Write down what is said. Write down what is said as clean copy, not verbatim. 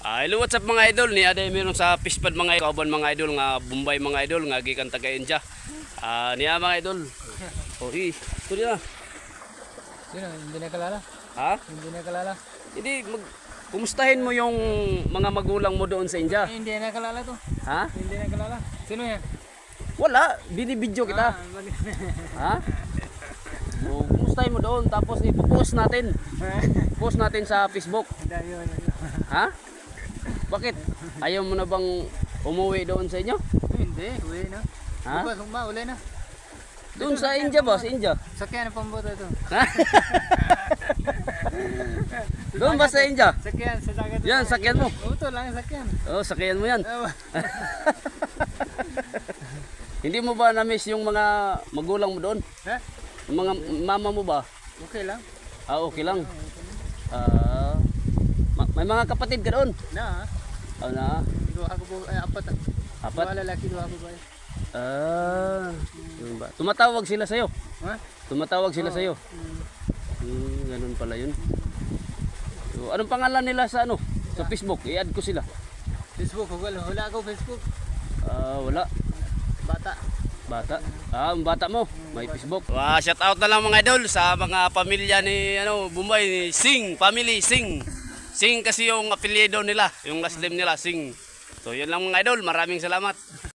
Hello, what's up mga idol? Ni aday meron sa Fishpad mga idol, kauban mga idol nga Bombay mga idol nga gikan taga India. Niya mga idol. Ohi, tuloy na. Sino? Hindi na kalala? Ha? Hindi na kalala? Hindi kumustahin mo yung mga magulang mo doon sa India. Hindi na kalala to. Ha? Hindi na kalala. Sino yan? Wala, binibidyo kita. Balik. Ha? So, kumustahin mo doon tapos ipo-post natin. Post natin sa Facebook. Yun. Ha? Bakit? Ayaw mo na bang umuwi doon sa inyo? Hindi, uli na. Ha? Bukas uli na. Doon sa India ba? Sa India? Sakyan ang pamboto ito. Doon ba sa India? Sakyan sa dagat. Yan, sakyan mo. Ito lang ang sakyan. Oh, sakyan mo yan. Hindi mo ba na-miss yung mga magulang mo doon? Ha? Yung mga mama mo ba? Okay lang. Okay lang. May mga kapatid ka doon? Na. Na? Dua ako po, apat. Apat? Dua lalaki, dua babae. Yun ba? Tumatawag sila sa'yo? Ha? Tumatawag sila sa'yo? Ganun pala yun. So, anong pangalan nila sa ano? Sa Facebook? I-add ko sila. Facebook, wala ako Facebook. Wala. Bata. Bata? Ang bata mo, may Facebook. Shout out na lang mga idol sa mga pamilya ni Bombay, ni Singh, family Singh. Singh kasi yung apelyido nila, yung last name nila, Singh. So yun lang mga idol, maraming salamat.